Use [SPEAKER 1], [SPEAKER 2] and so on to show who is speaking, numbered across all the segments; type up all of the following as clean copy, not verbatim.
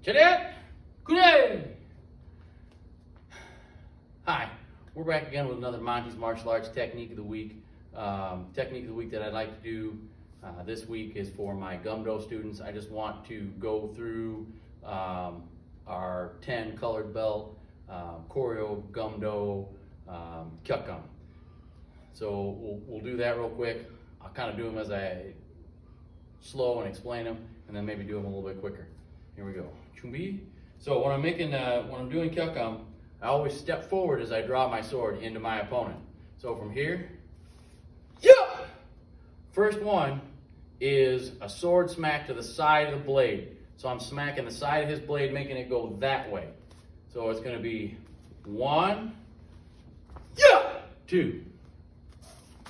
[SPEAKER 1] Cadet, good day. Hi, we're back again with another Montis Martial Arts Technique of the Week. Technique of the Week that I'd like to do this week is for my Gumdo students. I just want to go through our 10 colored belt, Choreo, Gumdo, Kyukgum. So we'll do that real quick. I'll kind of do them as I slow and explain them, and then maybe do them a little bit quicker. Here we go. Chumbi. So when I'm doing Kyukgum, I always step forward as I draw my sword into my opponent. So from here, yeah! First one is a sword smack to the side of the blade. So I'm smacking the side of his blade, making it go that way. So it's going to be 1, yeah! 2.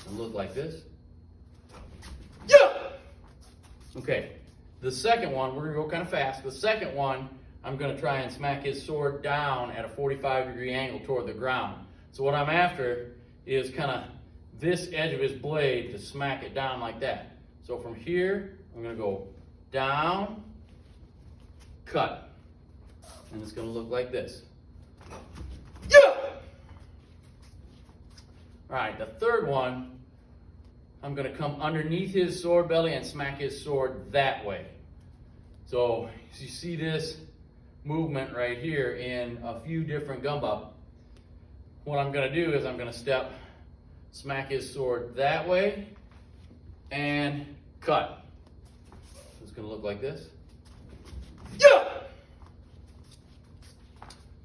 [SPEAKER 1] It'll look like this. Yeah! Okay. The second one, we're going to go kind of fast. The second one, I'm going to try and smack his sword down at a 45-degree angle toward the ground. So what I'm after is kind of this edge of his blade to smack it down like that. So from here, I'm going to go down, cut. And it's going to look like this. Yeah! All right, the third one, I'm going to come underneath his sword belly and smack his sword that way. So you see this movement right here in a few different Gumbo. What I'm going to do is I'm going to smack his sword that way, and cut. It's going to look like this. Yeah!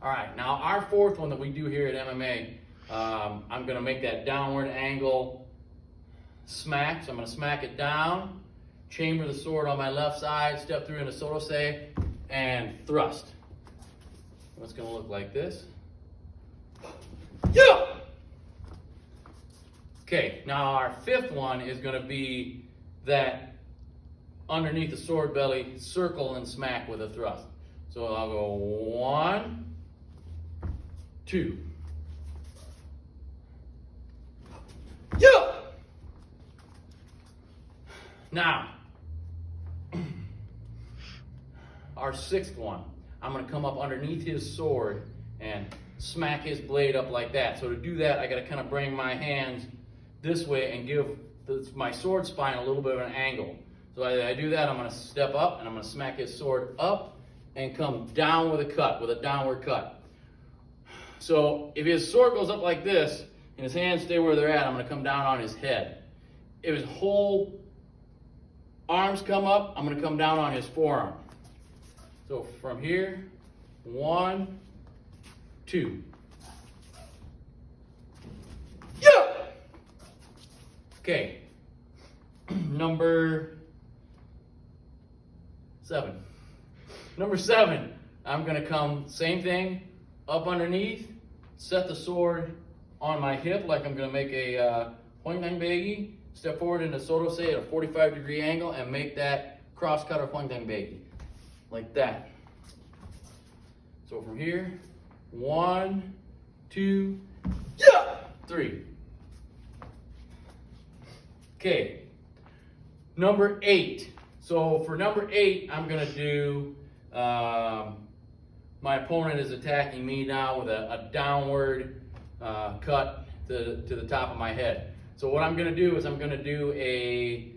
[SPEAKER 1] All right, now our fourth one that we do here at MMA, I'm going to make that downward angle smack. So I'm going to smack it down, chamber the sword on my left side, step through into Sotose, and thrust. It's going to look like this. Yeah! Okay, now our fifth one is going to be that underneath the sword belly, circle and smack with a thrust. So I'll go 1, 2. Yeah! Now, our sixth one, I'm going to come up underneath his sword and smack his blade up like that. So to do that, I got to kind of bring my hands this way and give my sword spine a little bit of an angle. So I do that, I'm going to step up and I'm going to smack his sword up and come down with a cut, with a downward cut. So if his sword goes up like this and his hands stay where they're at, I'm going to come down on his head. If his whole arms come up, I'm going to come down on his forearm. So from here, 1, 2. Yeah! Okay. Number 7. Number 7, I'm going to come, same thing, up underneath, set the sword on my hip like I'm going to make a Hwangdang Beigi, step forward into Sotose at a 45-degree angle and make that cross cutter Hwangdang Beigi. Like that. So from here, 1, 2, yeah! 3. Okay, number 8. So for number 8, I'm going to do, my opponent is attacking me now with a downward cut to the top of my head. So what I'm going to do is I'm going to do a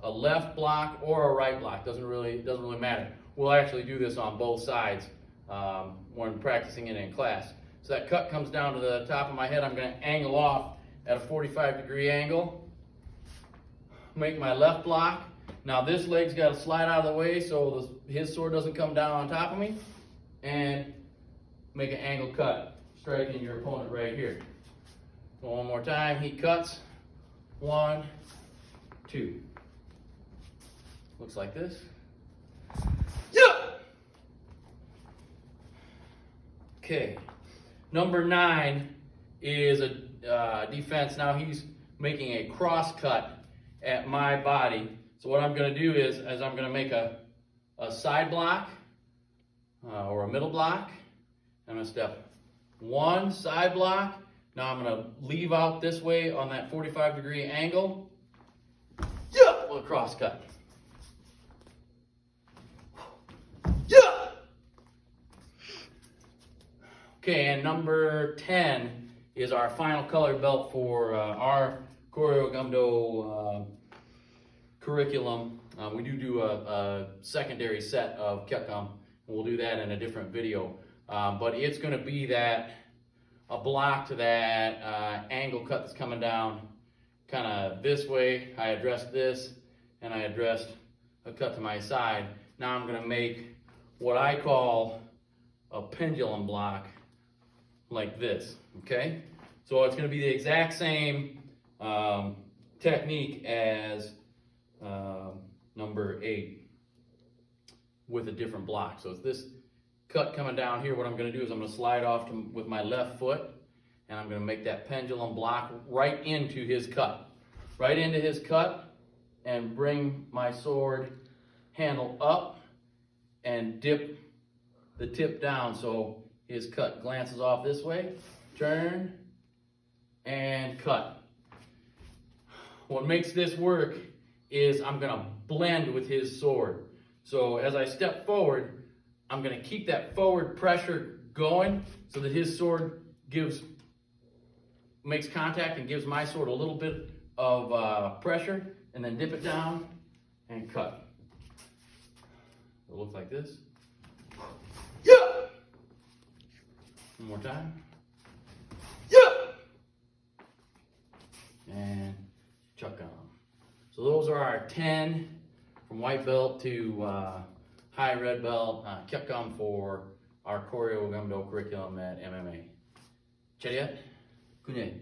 [SPEAKER 1] left block or a right block. Doesn't really matter. We'll actually do this on both sides when practicing it in class. So that cut comes down to the top of my head. I'm going to angle off at a 45-degree angle. Make my left block. Now this leg's got to slide out of the way so his sword doesn't come down on top of me. And make an angle cut, striking your opponent right here. So one more time, he cuts. 1, 2. Looks like this. Yeah! Okay. Number 9 is a defense. Now he's making a cross cut at my body. So what I'm going to do is I'm going to make a side block or a middle block. I'm going to step 1, side block. Now I'm going to leave out this way on that 45-degree angle. Yeah! With a cross cut. Yeah! Okay, and number 10 is our final color belt for our Choreo Gumdo curriculum. We do a secondary set of Kyukgum. We'll do that in a different video. But it's going to be a block to that angle cut that's coming down kind of this way. I addressed this, and I addressed a cut to my side. Now I'm going to make what I call a pendulum block like this, okay? So it's going to be the exact same technique as number 8 with a different block. So it's this cut coming down here. What I'm going to do is I'm going to slide off with my left foot, and I'm going to make that pendulum block right into his cut. Right into his cut, and bring my sword handle up and dip the tip down so his cut glances off this way. Turn and cut. What makes this work is I'm going to blend with his sword. So as I step forward, I'm going to keep that forward pressure going so that his sword makes contact and gives my sword a little bit of pressure, and then dip it down and cut. It'll look like this. Yeah! One more time. Yeah! And chuck on. So those are our 10 from white belt to high red belt Kyukgum for our Choreo Gumdo curriculum at MMA. Chariot? Kunye.